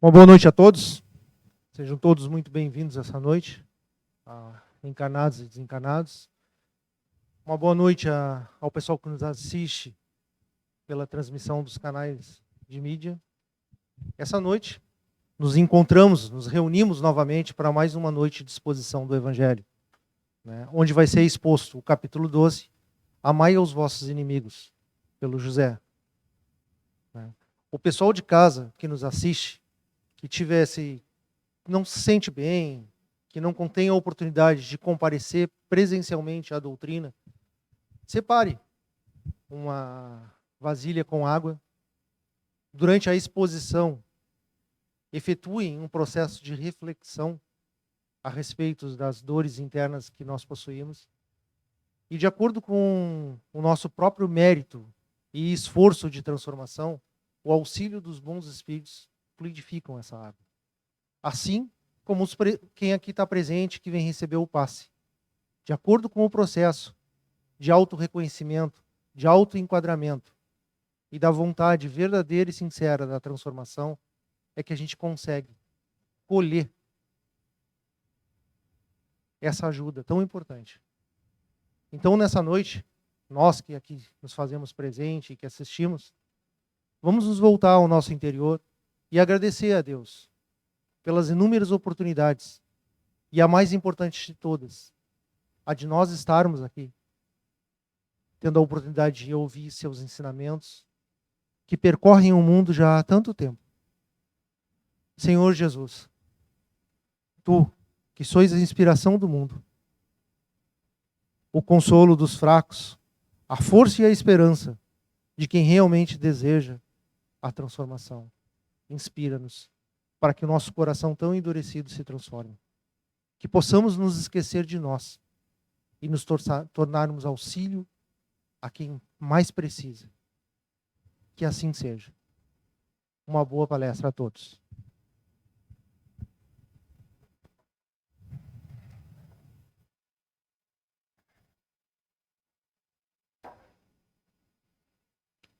Uma boa noite a todos. Sejam todos muito bem-vindos essa noite, encarnados e desencarnados. Uma boa noite ao pessoal que nos assiste pela transmissão dos canais de mídia. Essa noite nos encontramos, nos reunimos novamente para mais uma noite de exposição do Evangelho, né, onde vai ser exposto o capítulo 12, Amai aos vossos inimigos, pelo José. O pessoal de casa que nos assiste, que não se sente bem, que não contém a oportunidade de comparecer presencialmente à doutrina, separe uma vasilha com água. Durante a exposição, efetuem um processo de reflexão a respeito das dores internas que nós possuímos. E de acordo com o nosso próprio mérito e esforço de transformação, o auxílio dos bons espíritos fluidificam essa água. Assim como quem aqui está presente, que vem receber o passe. De acordo com o processo de autorreconhecimento, de autoenquadramento e da vontade verdadeira e sincera da transformação, é que a gente consegue colher essa ajuda tão importante. Então, nessa noite, nós que aqui nos fazemos presente e que assistimos, vamos nos voltar ao nosso interior e agradecer a Deus pelas inúmeras oportunidades, e a mais importante de todas, a de nós estarmos aqui, tendo a oportunidade de ouvir seus ensinamentos, que percorrem o mundo já há tanto tempo. Senhor Jesus, Tu, que sois a inspiração do mundo, o consolo dos fracos, a força e a esperança de quem realmente deseja a transformação, inspira-nos para que o nosso coração tão endurecido se transforme. Que possamos nos esquecer de nós e nos tornarmos auxílio a quem mais precisa. Que assim seja. Uma boa palestra a todos.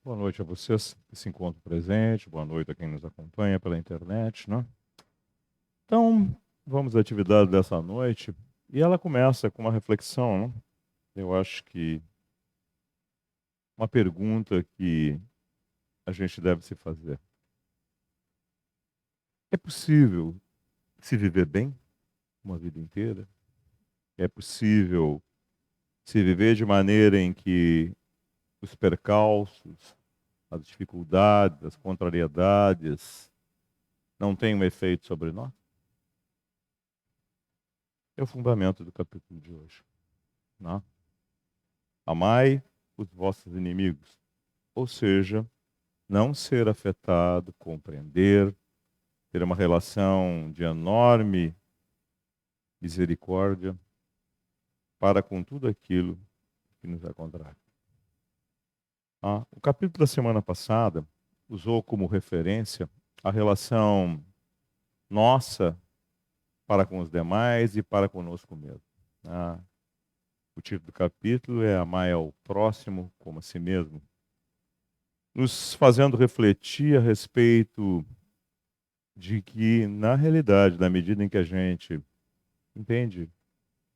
Boa noite a vocês que se encontram presente, boa noite a quem nos acompanha pela internet, né? Então, vamos à atividade dessa noite, e ela começa com uma reflexão, né? Eu acho que uma pergunta que a gente deve se fazer. É possível se viver bem uma vida inteira? É possível se viver de maneira em que os percalços, as dificuldades, as contrariedades não tenham efeito sobre nós? É o fundamento do capítulo de hoje. Né? Amai os vossos inimigos. Ou seja, não ser afetado, compreender, ter uma relação de enorme misericórdia para com tudo aquilo que nos é contrário. O capítulo da semana passada usou como referência a relação nossa para com os demais e para conosco mesmo. O título do capítulo é Amai ao próximo como a si mesmo, nos fazendo refletir a respeito de que, na realidade, na medida em que a gente entende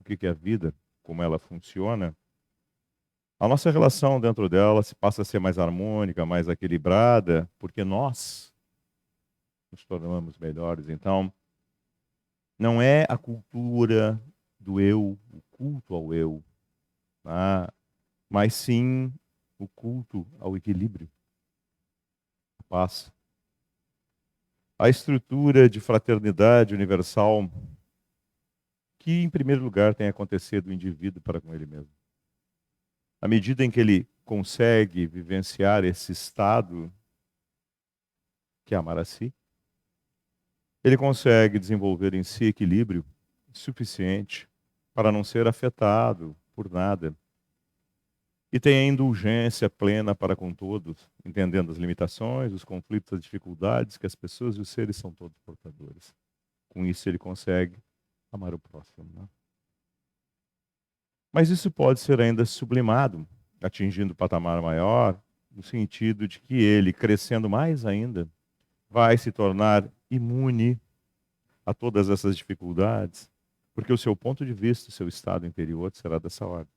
o que é a vida, como ela funciona, a nossa relação dentro dela se passa a ser mais harmônica, mais equilibrada, porque nós nos tornamos melhores. Então, não é a cultura do eu, o culto ao eu, tá? Mas sim o culto ao equilíbrio, à paz. A estrutura de fraternidade universal que, em primeiro lugar, tem acontecido o indivíduo para com ele mesmo. À medida em que ele consegue vivenciar esse estado, que é amar a si, ele consegue desenvolver em si equilíbrio suficiente para não ser afetado por nada. E tem a indulgência plena para com todos, entendendo as limitações, os conflitos, as dificuldades que as pessoas e os seres são todos portadores. Com isso ele consegue amar o próximo. Né? Mas isso pode ser ainda sublimado, atingindo patamar maior, no sentido de que ele, crescendo mais ainda, vai se tornar imune a todas essas dificuldades, porque o seu ponto de vista, o seu estado interior será dessa ordem.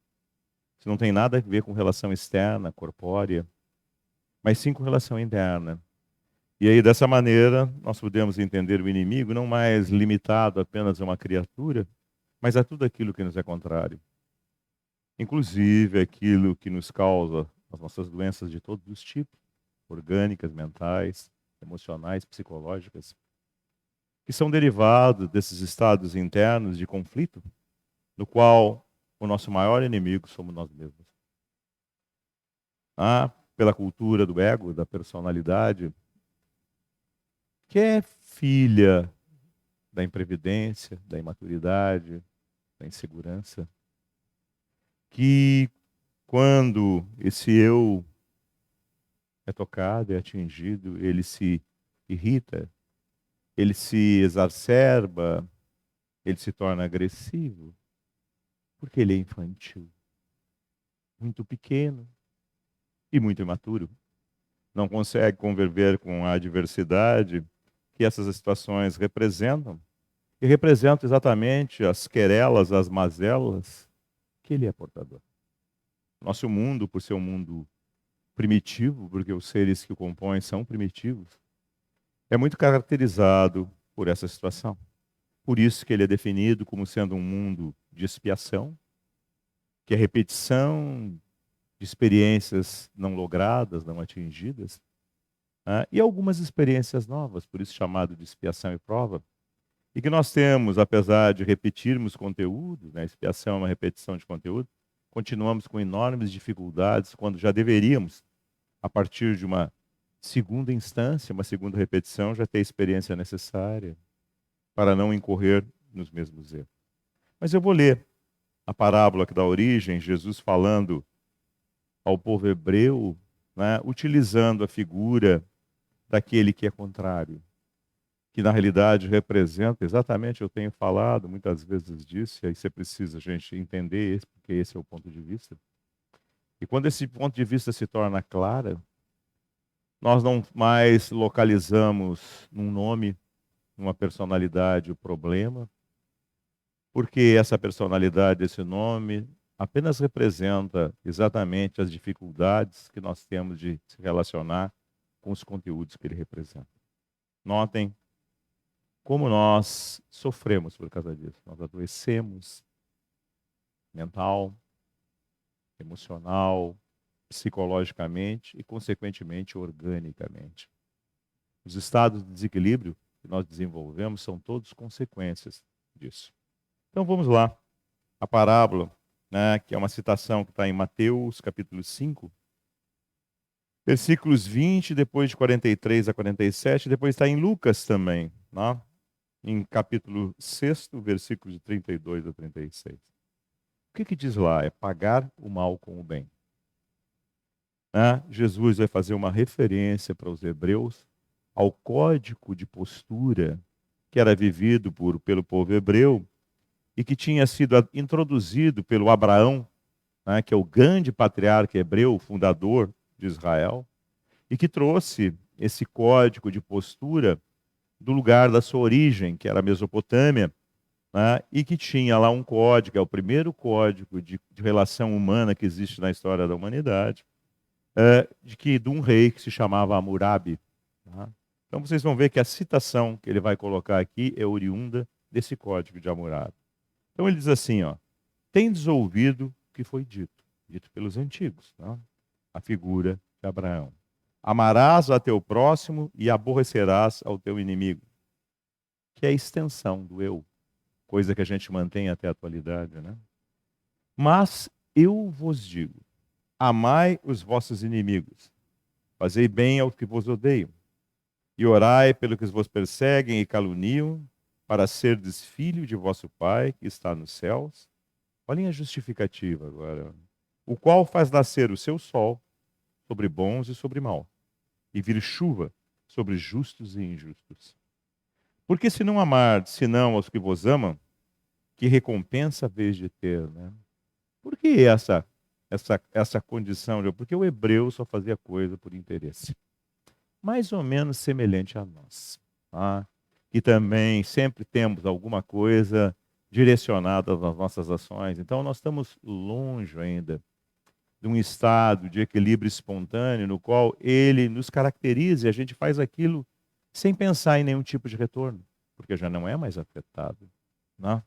Isso não tem nada a ver com relação externa, corpórea, mas sim com relação interna. E aí, dessa maneira, nós podemos entender o inimigo não mais limitado apenas a uma criatura, mas a tudo aquilo que nos é contrário. Inclusive aquilo que nos causa as nossas doenças de todos os tipos, orgânicas, mentais, emocionais, psicológicas, que são derivados desses estados internos de conflito, no qual o nosso maior inimigo somos nós mesmos. Pela cultura do ego, da personalidade, que é filha da imprevidência, da imaturidade, da insegurança, que quando esse eu é tocado, é atingido, ele se irrita, ele se exacerba, ele se torna agressivo, porque ele é infantil, muito pequeno e muito imaturo. Não consegue conviver com a adversidade que essas situações representam, e representam exatamente as querelas, as mazelas que ele é portador. Nosso mundo, por ser um mundo primitivo, porque os seres que o compõem são primitivos, é muito caracterizado por essa situação. Por isso que ele é definido como sendo um mundo de expiação, que é repetição de experiências não logradas, não atingidas, e algumas experiências novas, por isso chamado de expiação e prova, e que nós temos, apesar de repetirmos conteúdo, né, expiação é uma repetição de conteúdo, continuamos com enormes dificuldades quando já deveríamos, a partir de uma segunda instância, uma segunda repetição, já ter a experiência necessária para não incorrer nos mesmos erros. Mas eu vou ler a parábola que dá origem, Jesus falando ao povo hebreu, né, utilizando a figura daquele que é contrário, que na realidade representa exatamente, eu tenho falado muitas vezes disso, e aí você precisa, gente, entender isso, porque esse é o ponto de vista. E quando esse ponto de vista se torna claro, nós não mais localizamos num nome, numa personalidade o problema, porque essa personalidade, esse nome, apenas representa exatamente as dificuldades que nós temos de se relacionar com os conteúdos que ele representa. Notem como nós sofremos por causa disso. Nós adoecemos mental, emocional, psicologicamente e, consequentemente, organicamente. Os estados de desequilíbrio que nós desenvolvemos são todos consequências disso. Então vamos lá. A parábola, né, que é uma citação que está em Mateus, capítulo 5, versículos 20, depois de 43 a 47, depois está em Lucas também, né, em capítulo 6, versículos de 32 a 36. O que diz lá? É pagar o mal com o bem. Jesus vai fazer uma referência para os hebreus ao código de postura que era vivido pelo povo hebreu e que tinha sido introduzido pelo Abraão, né, que é o grande patriarca hebreu, fundador de Israel, e que trouxe esse código de postura do lugar da sua origem, que era a Mesopotâmia, né, e que tinha lá um código, é o primeiro código de relação humana que existe na história da humanidade, de um rei que se chamava Hammurabi. Tá? Então vocês vão ver que a citação que ele vai colocar aqui é oriunda desse código de Hammurabi. Então ele diz assim, tendes ouvido o que foi dito pelos antigos, tá? A figura de Abraão. Amarás a teu próximo e aborrecerás ao teu inimigo, que é a extensão do eu, coisa que a gente mantém até a atualidade, né? Mas eu vos digo, amai os vossos inimigos, fazei bem aos que vos odeiam, e orai pelo que vos perseguem e caluniam, para serdes filho de vosso Pai que está nos céus. Olhem a justificativa agora. O qual faz nascer o seu sol sobre bons e sobre maus, e vir chuva sobre justos e injustos. Porque se não amar, senão aos que vos amam, que recompensa vez de ter, né? Por que essa condição? Porque o hebreu só fazia coisa por interesse. Mais ou menos semelhante a nós. Tá? que também sempre temos alguma coisa direcionada nas nossas ações. Então, nós estamos longe ainda de um estado de equilíbrio espontâneo no qual ele nos caracteriza e a gente faz aquilo sem pensar em nenhum tipo de retorno, porque já não é mais afetado. Não,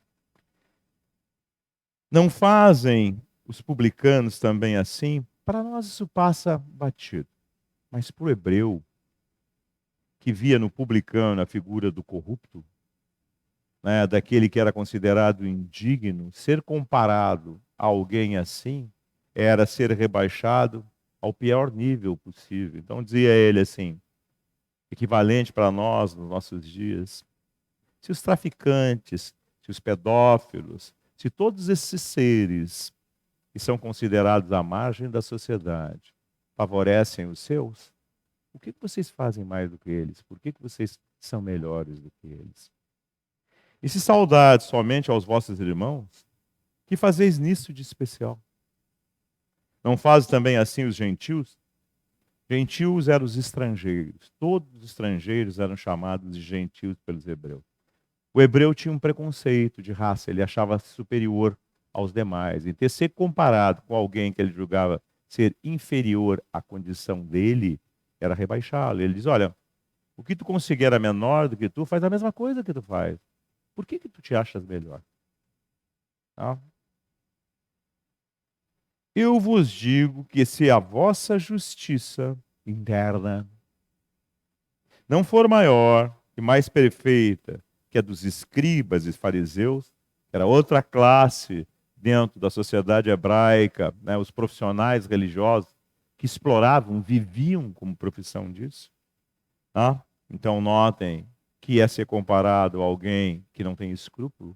não fazem os publicanos também assim? Para nós isso passa batido. Mas para o hebreu, que via no publicano a figura do corrupto, né, daquele que era considerado indigno, ser comparado a alguém assim era ser rebaixado ao pior nível possível. Então dizia ele assim, equivalente para nós nos nossos dias, se os traficantes, se os pedófilos, se todos esses seres que são considerados à margem da sociedade favorecem os seus, o que vocês fazem mais do que eles? Por que vocês são melhores do que eles? E se saudades somente aos vossos irmãos, que fazeis nisso de especial? Não fazem também assim os gentios? Gentios eram os estrangeiros. Todos os estrangeiros eram chamados de gentios pelos hebreus. O hebreu tinha um preconceito de raça, ele achava superior aos demais. E ter ser comparado com alguém que ele julgava ser inferior à condição dele, era rebaixá-lo. Ele diz, olha, o que tu considera menor do que tu, faz a mesma coisa que tu faz. Por que tu te achas melhor? Tá? Eu vos digo que se a vossa justiça interna não for maior e mais perfeita que a dos escribas e fariseus, que era outra classe dentro da sociedade hebraica, né, os profissionais religiosos que exploravam, viviam como profissão disso. Tá? Então notem que é ser comparado a alguém que não tem escrúpulo.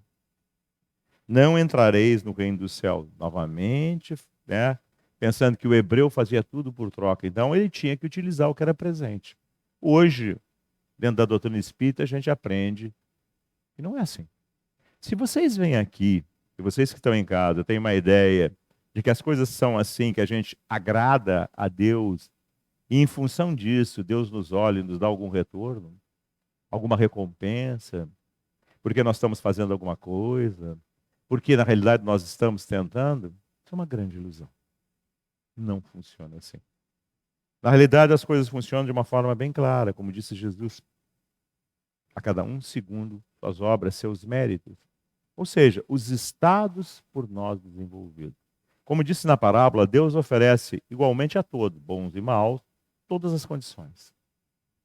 Não entrareis no reino do céu. Novamente, né, pensando que o hebreu fazia tudo por troca. Então ele tinha que utilizar o que era presente. Hoje, dentro da doutrina espírita, a gente aprende que não é assim. Se vocês vêm aqui, e vocês que estão em casa têm uma ideia de que as coisas são assim, que a gente agrada a Deus, e em função disso, Deus nos olha e nos dá algum retorno, alguma recompensa, porque nós estamos fazendo alguma coisa, porque na realidade nós estamos tentando, isso é uma grande ilusão. Não funciona assim. Na realidade, as coisas funcionam de uma forma bem clara, como disse Jesus, a cada um segundo suas obras, seus méritos. Ou seja, os estados por nós desenvolvidos. Como disse na parábola, Deus oferece igualmente a todos, bons e maus, todas as condições.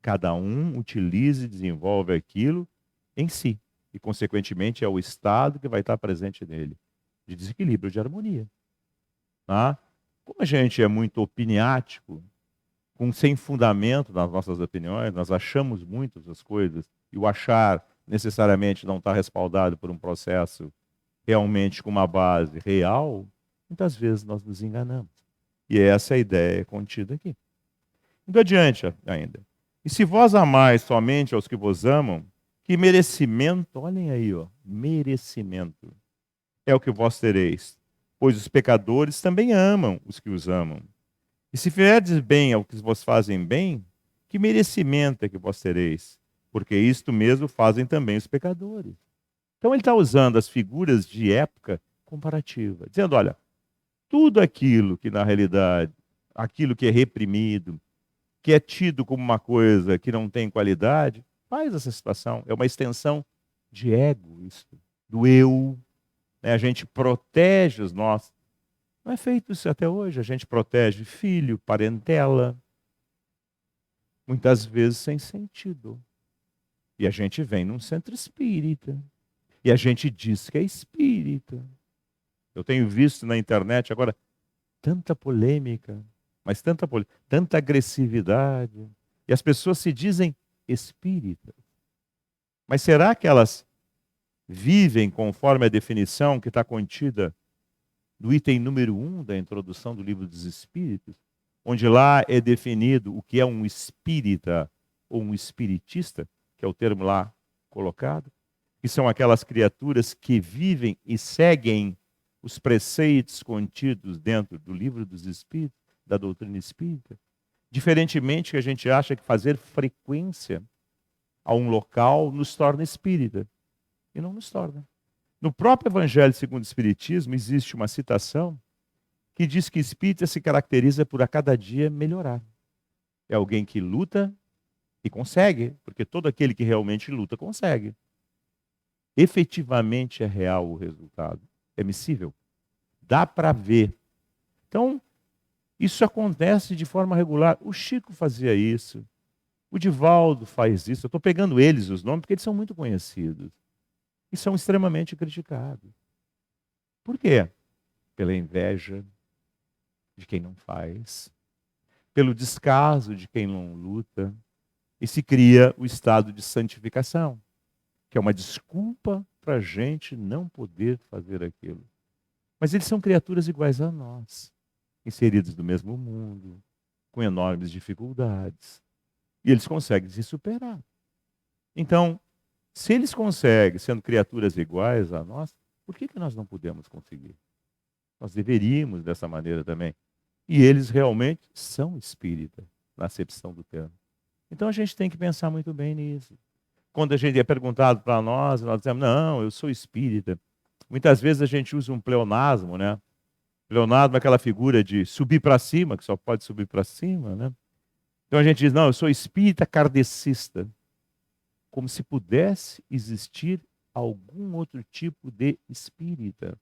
Cada um utiliza e desenvolve aquilo em si. E, consequentemente, é o estado que vai estar presente nele, de desequilíbrio, de harmonia. Tá? Como a gente é muito opiniático, sem fundamento nas nossas opiniões, nós achamos muitas das coisas, e o achar necessariamente não está respaldado por um processo realmente com uma base real, muitas vezes nós nos enganamos. E essa é a ideia contida aqui. Indo adiante ainda. E se vós amais somente aos que vos amam, que merecimento, olhem aí, ó, merecimento, é o que vós tereis, pois os pecadores também amam os que os amam. E se fizerdes bem ao que vos fazem bem, que merecimento é que vós tereis? Porque isto mesmo fazem também os pecadores. Então ele está usando as figuras de época comparativa, dizendo, olha, tudo aquilo que na realidade, aquilo que é reprimido, que é tido como uma coisa que não tem qualidade, faz essa situação. É uma extensão de ego, isso, do eu. Né? A gente protege os nossos. Não é feito isso até hoje. A gente protege filho, parentela, muitas vezes sem sentido. E a gente vem num centro espírita. E a gente diz que é espírita. Eu tenho visto na internet agora tanta polêmica, mas tanta agressividade. E as pessoas se dizem espíritas. Mas será que elas vivem conforme a definição que está contida no item número 1 da introdução do Livro dos Espíritos? Onde lá é definido o que é um espírita ou um espiritista, que é o termo lá colocado, que são aquelas criaturas que vivem e seguem os preceitos contidos dentro do Livro dos Espíritos, da doutrina espírita. Diferentemente que a gente acha que fazer frequência a um local nos torna espírita. E não nos torna. No próprio Evangelho segundo o Espiritismo existe uma citação que diz que espírita se caracteriza por a cada dia melhorar. É alguém que luta e consegue, porque todo aquele que realmente luta consegue. Efetivamente é real o resultado. É missível. Dá para ver. Então, isso acontece de forma regular. O Chico fazia isso. O Divaldo faz isso. Eu estou pegando eles, os nomes, porque eles são muito conhecidos. E são extremamente criticados. Por quê? Pela inveja de quem não faz, pelo descaso de quem não luta, e se cria o estado de santificação, que é uma desculpa para a gente não poder fazer aquilo. Mas eles são criaturas iguais a nós, inseridos no mesmo mundo, com enormes dificuldades. E eles conseguem se superar. Então, se eles conseguem, sendo criaturas iguais a nós, por que nós não podemos conseguir? Nós deveríamos dessa maneira também. E eles realmente são espírita, na acepção do termo. Então a gente tem que pensar muito bem nisso. Quando a gente é perguntado para nós dizemos, não, eu sou espírita. Muitas vezes a gente usa um pleonasmo, né? Pleonasmo é aquela figura de subir para cima, que só pode subir para cima, né? Então a gente diz, não, eu sou espírita kardecista. Como se pudesse existir algum outro tipo de espírita.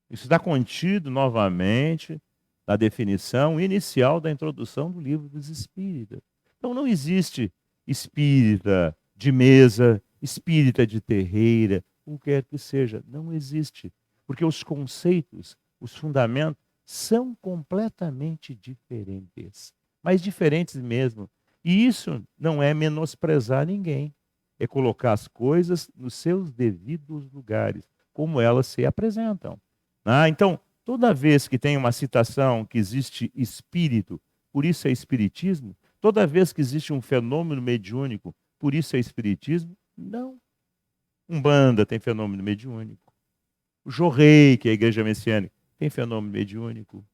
Isso está contido novamente na definição inicial da introdução do Livro dos Espíritas. Então não existe espírita de mesa, espírita de terreira, o que quer que seja. Não existe. Porque os conceitos, os fundamentos, são completamente diferentes. Mas diferentes mesmo. E isso não é menosprezar ninguém. É colocar as coisas nos seus devidos lugares, como elas se apresentam. Então, toda vez que tem uma citação que existe espírito, por isso é espiritismo, toda vez que existe um fenômeno mediúnico, por isso é espiritismo, não. Umbanda tem fenômeno mediúnico. O Jorrei, que é a igreja messiânica, tem fenômeno mediúnico.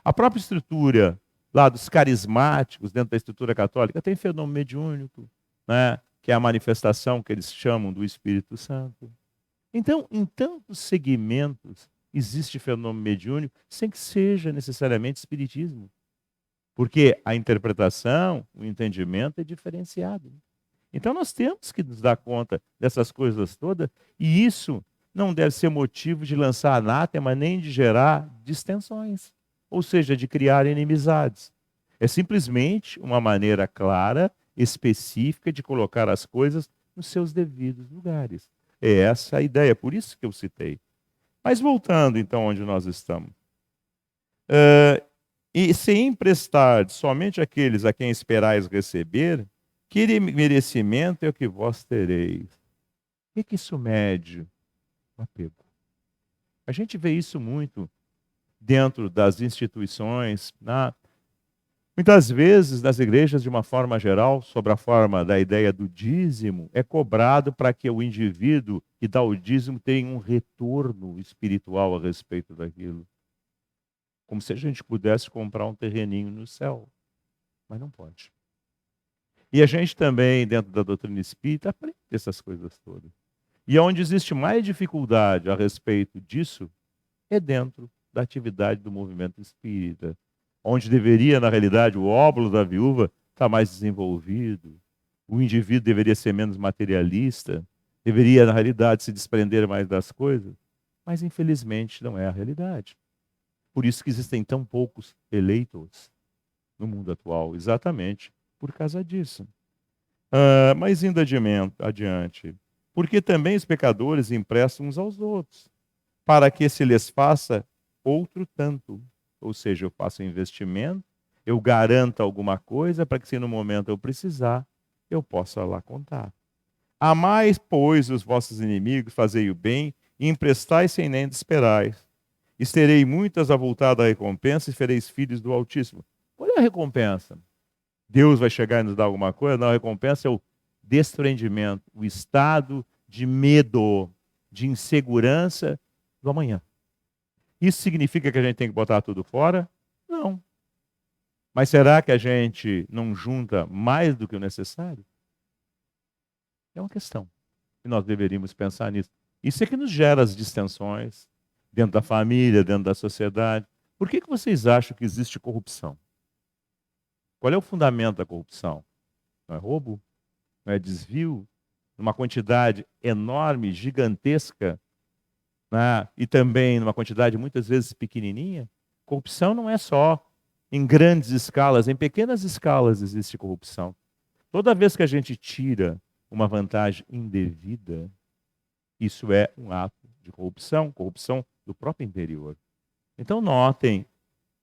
A própria estrutura lá dos carismáticos, dentro da estrutura católica, tem fenômeno mediúnico, né? Que é a manifestação que eles chamam do Espírito Santo. Então, em tantos segmentos, existe fenômeno mediúnico sem que seja necessariamente espiritismo. Porque a interpretação, o entendimento é diferenciado. Então nós temos que nos dar conta dessas coisas todas, e isso não deve ser motivo de lançar anátema nem de gerar distensões, ou seja, de criar inimizades. É simplesmente uma maneira clara, específica de colocar as coisas nos seus devidos lugares. É essa a ideia, por isso que eu citei. Mas voltando então onde nós estamos. E se emprestar somente àqueles a quem esperais receber, que merecimento é o que vós tereis. O que isso mede? O apego. A gente vê isso muito dentro das instituições, muitas vezes nas igrejas, de uma forma geral, sobre a forma da ideia do dízimo, é cobrado para que o indivíduo que dá o dízimo tenha um retorno espiritual a respeito daquilo. Como se a gente pudesse comprar um terreninho no céu. Mas não pode. E a gente também, dentro da doutrina espírita, aprende essas coisas todas. E onde existe mais dificuldade a respeito disso, é dentro da atividade do movimento espírita. Onde deveria, na realidade, o óbolo da viúva estar mais desenvolvido, o indivíduo deveria ser menos materialista, deveria, na realidade, se desprender mais das coisas, mas infelizmente não é a realidade. Por isso que existem tão poucos eleitos no mundo atual, exatamente por causa disso. Mas indo adiante, porque também os pecadores emprestam uns aos outros, para que se lhes faça outro tanto. Ou seja, eu faço um investimento, eu garanto alguma coisa para que se no momento eu precisar, eu possa lá contar. Amai, pois, os vossos inimigos, fazei o bem, e emprestai sem nem esperais. E terei muitas avultadas a recompensa, e sereis filhos do Altíssimo. Qual é a recompensa? Deus vai chegar e nos dar alguma coisa? Não, a recompensa é o desprendimento, o estado de medo, de insegurança do amanhã. Isso significa que a gente tem que botar tudo fora? Não. Mas será que a gente não junta mais do que o necessário? É uma questão. E nós deveríamos pensar nisso. Isso é que nos gera as distensões dentro da família, dentro da sociedade. Por que vocês acham que existe corrupção? Qual é o fundamento da corrupção? Não é roubo? Não é desvio? Numa quantidade enorme, gigantesca, né? E também numa quantidade muitas vezes pequenininha? Corrupção não é só em grandes escalas, em pequenas escalas existe corrupção. Toda vez que a gente tira uma vantagem indevida, isso é um ato de corrupção, corrupção do próprio interior. Então notem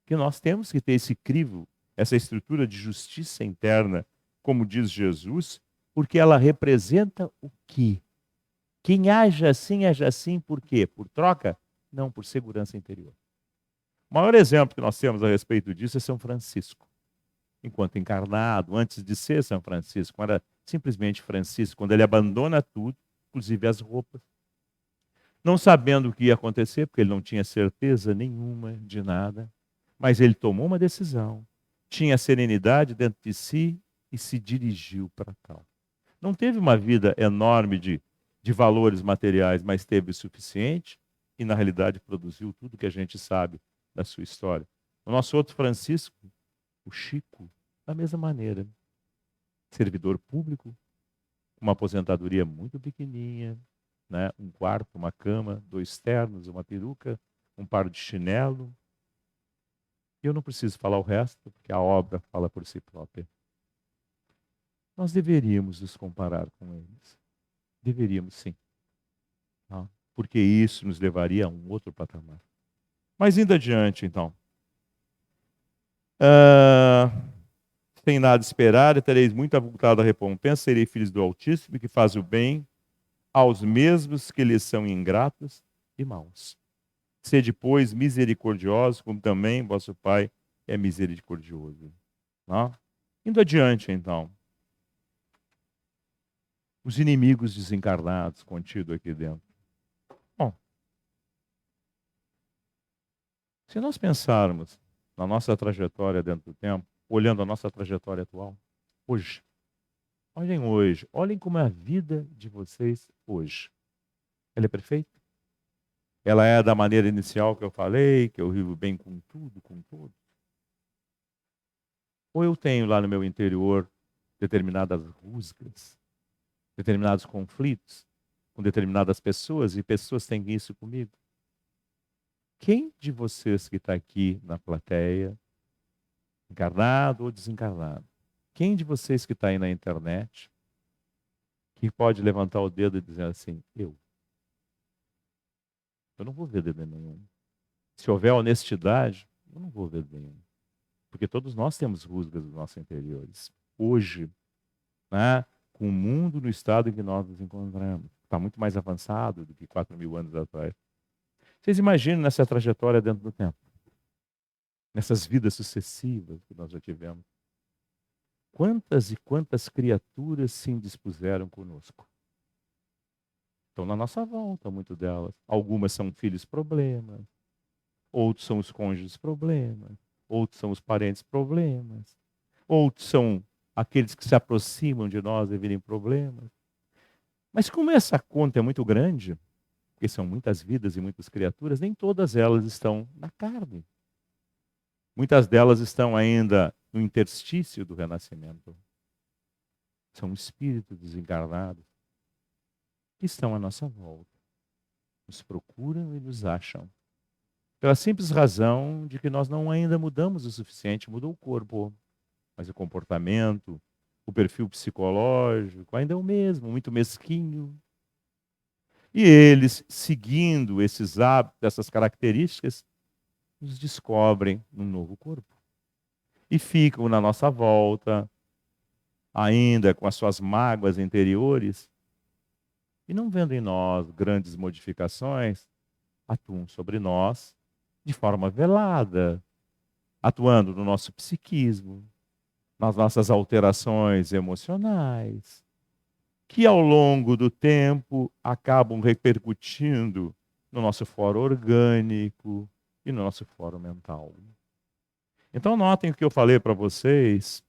que nós temos que ter esse crivo, essa estrutura de justiça interna, como diz Jesus, porque ela representa o quê? Quem age assim por quê? Por troca? Não, por segurança interior. O maior exemplo que nós temos a respeito disso é São Francisco. Enquanto encarnado, antes de ser São Francisco, era simplesmente Francisco, quando ele abandona tudo, inclusive as roupas, não sabendo o que ia acontecer, porque ele não tinha certeza nenhuma de nada, mas ele tomou uma decisão, tinha serenidade dentro de si e se dirigiu para tal. Não teve uma vida enorme de valores materiais, mas teve o suficiente e, na realidade, produziu tudo que a gente sabe da sua história. O nosso outro Francisco, o Chico, da mesma maneira. Servidor público, uma aposentadoria muito pequenininha, né? Um quarto, uma cama, 2 ternos, uma peruca, um par de chinelo. E eu não preciso falar o resto, porque a obra fala por si própria. Nós deveríamos nos comparar com eles. Deveríamos, sim. Tá? Porque isso nos levaria a um outro patamar. Mas indo adiante, então. Sem nada esperar, e tereis muito avultada recompensa, serei filhos do Altíssimo, que faz o bem aos mesmos que lhes são ingratos e maus. Sede, pois, misericordiosos, como também vosso Pai é misericordioso. Tá? Indo adiante, então. Os inimigos desencarnados contidos aqui dentro. Bom, se nós pensarmos na nossa trajetória dentro do tempo, olhando a nossa trajetória atual, hoje, olhem como é a vida de vocês hoje. Ela é perfeita? Ela é da maneira inicial que eu falei, que eu vivo bem com tudo, com todos? Ou eu tenho lá no meu interior determinadas rusgas, determinados conflitos com determinadas pessoas, e pessoas têm isso comigo? Quem de vocês que está aqui na plateia, encarnado ou desencarnado, quem de vocês que está aí na internet, que pode levantar o dedo e dizer assim, eu não vou ver dedo nenhum. Se houver honestidade, eu não vou ver dedo nenhum. Porque todos nós temos rusgas nos nossos interiores. Hoje, né, com o mundo no estado em que nós nos encontramos, está muito mais avançado do que 4.000 anos atrás. Vocês imaginam nessa trajetória dentro do tempo? Nessas vidas sucessivas que nós já tivemos. Quantas e quantas criaturas se indispuseram conosco? Estão na nossa volta, muitas delas. Algumas são filhos problemas, outros são os cônjuges problemas, outros são os parentes problemas, outros são aqueles que se aproximam de nós e virem problemas. Mas como essa conta é muito grande, porque são muitas vidas e muitas criaturas, nem todas elas estão na carne. Muitas delas estão ainda no interstício do renascimento. São espíritos desencarnados que estão à nossa volta. Nos procuram e nos acham. Pela simples razão de que nós não ainda mudamos o suficiente, mudou o corpo, mas o comportamento, o perfil psicológico ainda é o mesmo, muito mesquinho. E eles, seguindo esses hábitos, essas características, nos descobrem num novo corpo. E ficam na nossa volta, ainda com as suas mágoas interiores, e não vendo em nós grandes modificações, atuam sobre nós de forma velada, atuando no nosso psiquismo, nas nossas alterações emocionais, que ao longo do tempo acabam repercutindo no nosso foro orgânico e no nosso foro mental. Então notem o que eu falei para vocês.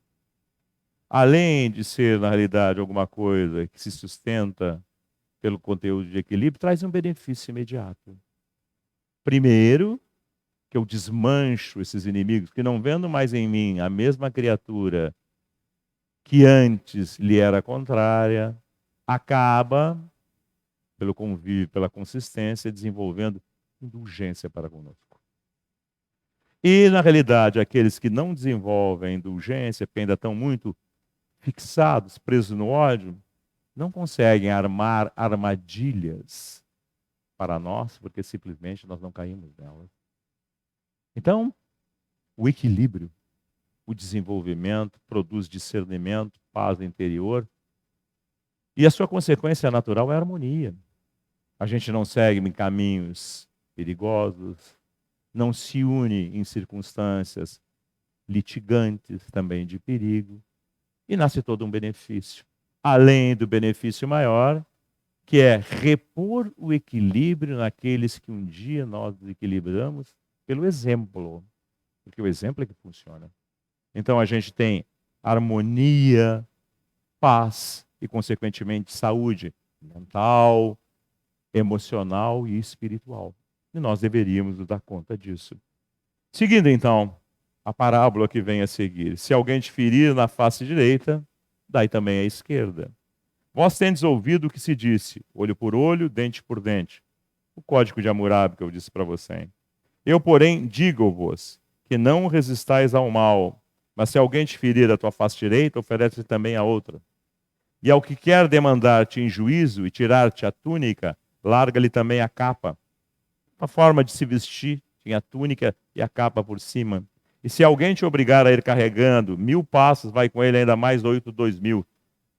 além de ser, na realidade, alguma coisa que se sustenta pelo conteúdo de equilíbrio, traz um benefício imediato. Primeiro, que eu desmancho esses inimigos, que não vendo mais em mim a mesma criatura que antes lhe era contrária, acaba, pelo convívio, pela consistência, desenvolvendo indulgência para conosco. E, na realidade, aqueles que não desenvolvem indulgência, porque ainda estão muito fixados, presos no ódio, não conseguem armar armadilhas para nós, porque simplesmente nós não caímos nelas. Então, o equilíbrio, o desenvolvimento, produz discernimento, paz interior, e a sua consequência natural é a harmonia. A gente não segue em caminhos perigosos, não se une em circunstâncias litigantes também de perigo, e nasce todo um benefício. Além do benefício maior, que é repor o equilíbrio naqueles que um dia nós desequilibramos pelo exemplo, porque o exemplo é que funciona. Então a gente tem harmonia, paz e, consequentemente, saúde mental, emocional e espiritual. E nós deveríamos nos dar conta disso. Seguindo, então, a parábola que vem a seguir. Se alguém te ferir na face direita, dai também a esquerda. Vós tendes ouvido o que se disse, olho por olho, dente por dente. O código de Hammurabi que eu disse para você. Eu, porém, digo-vos que não resistais ao mal, mas se alguém te ferir a tua face direita, oferece também a outra. E ao que quer demandar-te em juízo e tirar-te a túnica, larga-lhe também a capa. Uma forma de se vestir, tinha a túnica e a capa por cima. E se alguém te obrigar a ir carregando 1000 passos, vai com ele ainda mais 2000.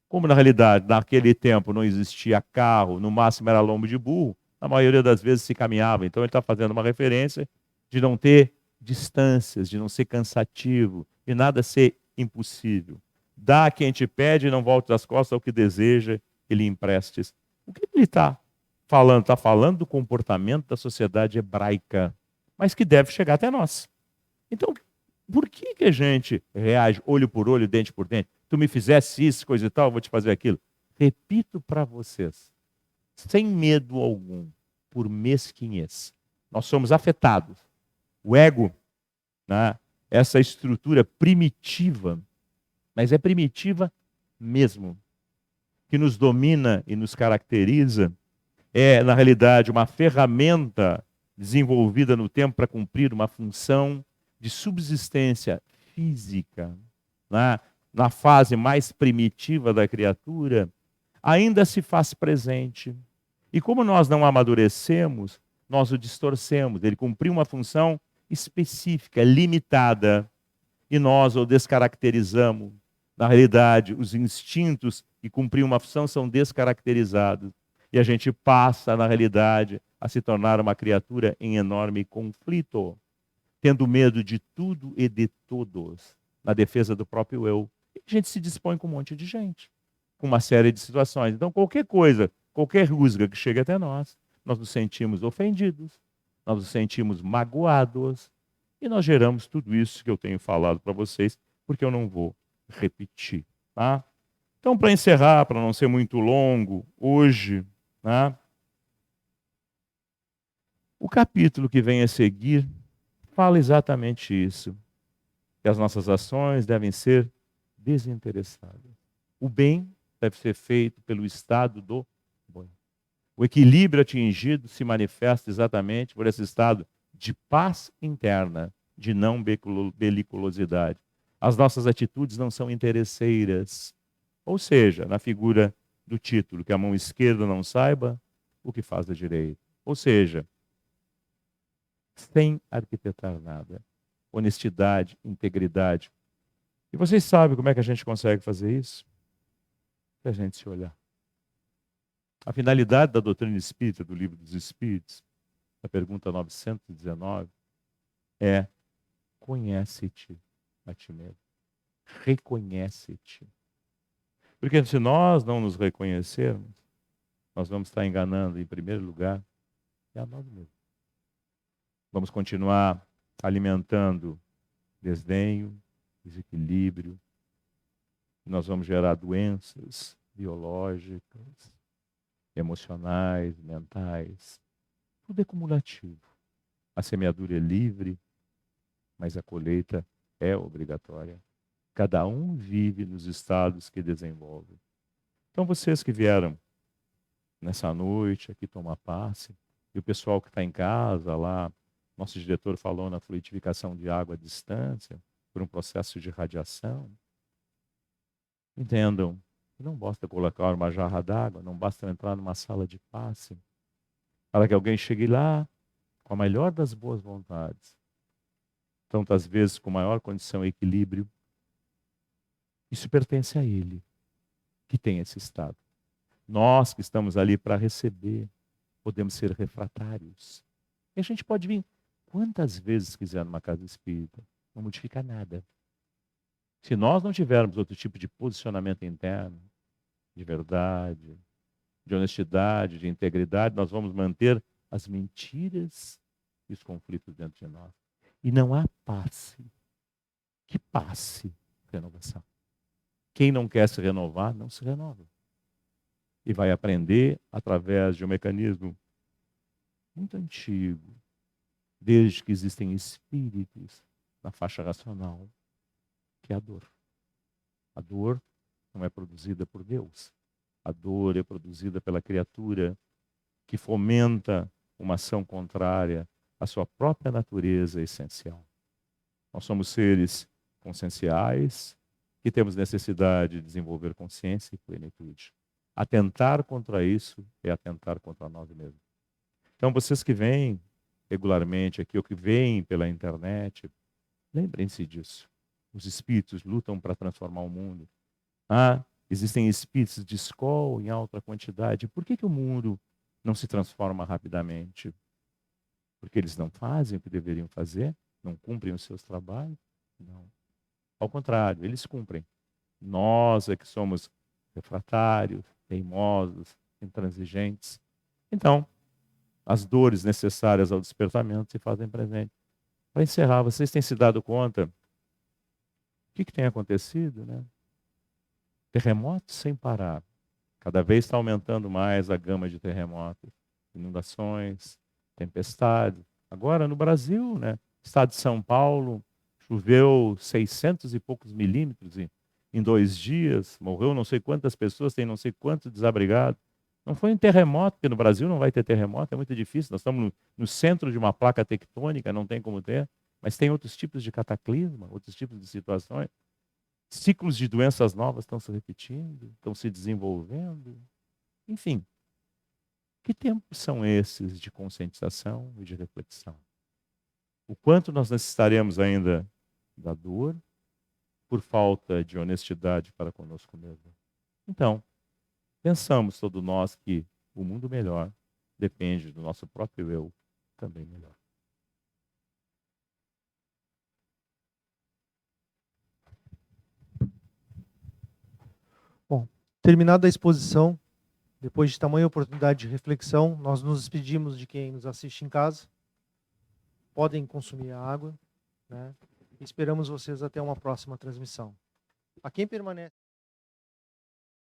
Como na realidade, naquele tempo não existia carro, no máximo era lombo de burro, na maioria das vezes se caminhava. Então ele está fazendo uma referência de não ter distâncias, de não ser cansativo, de nada ser impossível. Dá a quem te pede e não volte as costas ao que deseja que lhe emprestes. O que ele está falando? Está falando do comportamento da sociedade hebraica, mas que deve chegar até nós. Então, por que a gente reage olho por olho, dente por dente? Tu me fizesse isso, coisa e tal, eu vou te fazer aquilo. Repito para vocês, sem medo algum, por mesquinhez. Nós somos afetados. O ego, né, essa estrutura primitiva, mas é primitiva mesmo, que nos domina e nos caracteriza, é, na realidade, uma ferramenta desenvolvida no tempo para cumprir uma função de subsistência física, né? Na fase mais primitiva da criatura, ainda se faz presente. E como nós não amadurecemos, nós o distorcemos. Ele cumpriu uma função específica, limitada, e nós o descaracterizamos. Na realidade, os instintos que cumpriam uma função são descaracterizados. E a gente passa, na realidade, a se tornar uma criatura em enorme conflito, tendo medo de tudo e de todos, na defesa do próprio eu. E a gente se dispõe com um monte de gente, com uma série de situações. Então, qualquer coisa, qualquer rusga que chegue até nós, nós nos sentimos ofendidos, nós nos sentimos magoados, e nós geramos tudo isso que eu tenho falado para vocês, porque eu não vou repetir. Tá? Então, para encerrar, para não ser muito longo, hoje, tá? O capítulo que vem a seguir fala exatamente isso, que as nossas ações devem ser desinteressadas. O bem deve ser feito pelo estado do bem. O equilíbrio atingido se manifesta exatamente por esse estado de paz interna, de não beliculosidade. As nossas atitudes não são interesseiras. Ou seja, na figura do título, que a mão esquerda não saiba o que faz a direita. Ou seja, sem arquitetar nada. Honestidade, integridade. E vocês sabem como é que a gente consegue fazer isso? Se a gente se olhar. A finalidade da doutrina espírita, do Livro dos Espíritos, a pergunta 919, é: conhece-te a ti mesmo. Reconhece-te. Porque se nós não nos reconhecermos, nós vamos estar enganando, em primeiro lugar, a nós mesmos. Vamos continuar alimentando desdenho, desequilíbrio, Nós vamos gerar doenças biológicas, emocionais, mentais. Tudo é cumulativo. A semeadura é livre, mas a colheita é obrigatória. Cada um vive nos estados que desenvolve. Então, vocês que vieram nessa noite aqui tomar passe, e o pessoal que está em casa lá, nosso diretor falou na fluidificação de água à distância, por um processo de radiação. Entendam, não basta colocar uma jarra d'água, não basta entrar numa sala de passe, para que alguém chegue lá com a melhor das boas vontades, tantas vezes com maior condição e equilíbrio. Isso pertence a ele, que tem esse estado. Nós que estamos ali para receber, podemos ser refratários. E a gente pode vir quantas vezes quiser numa casa espírita, não modifica nada. Se nós não tivermos outro tipo de posicionamento interno, de verdade, de honestidade, de integridade, nós vamos manter as mentiras e os conflitos dentro de nós. E não há passe. Que passe renovação. Quem não quer se renovar, não se renova. E vai aprender através de um mecanismo muito antigo, desde que existem espíritos na faixa racional, que é a dor. A dor não é produzida por Deus. A dor é produzida pela criatura que fomenta uma ação contrária à sua própria natureza essencial. Nós somos seres conscienciais que temos necessidade de desenvolver consciência e plenitude. Atentar contra isso é atentar contra nós mesmos. Então, vocês que vêm regularmente aqui ou que vêm pela internet, lembrem-se disso. Os espíritos lutam para transformar o mundo. Existem espíritos de escola em alta quantidade. Por que o mundo não se transforma rapidamente? Porque eles não fazem o que deveriam fazer? Não cumprem os seus trabalhos? Não. Ao contrário, eles cumprem. Nós é que somos refratários, teimosos, intransigentes. Então, as dores necessárias ao despertamento se fazem presente. Para encerrar, vocês têm se dado conta o que tem acontecido, né? Terremotos sem parar. Cada vez está aumentando mais a gama de terremotos, inundações, tempestades. Agora no Brasil, né? Estado de São Paulo, choveu 600 e poucos milímetros em 2 dias, morreu não sei quantas pessoas, tem não sei quantos desabrigados. Não foi um terremoto, porque no Brasil não vai ter terremoto, é muito difícil. Nós estamos no centro de uma placa tectônica, não tem como ter. Mas tem outros tipos de cataclisma, outros tipos de situações. Ciclos de doenças novas estão se repetindo, estão se desenvolvendo. Enfim, que tempos são esses de conscientização e de reflexão? O quanto nós necessitaremos ainda da dor por falta de honestidade para conosco mesmo? Então, pensamos todos nós que o mundo melhor depende do nosso próprio eu também melhor. Bom, terminada a exposição, depois de tamanha oportunidade de reflexão, nós nos despedimos de quem nos assiste em casa. Podem consumir a água, né? Esperamos vocês até uma próxima transmissão. A quem permanece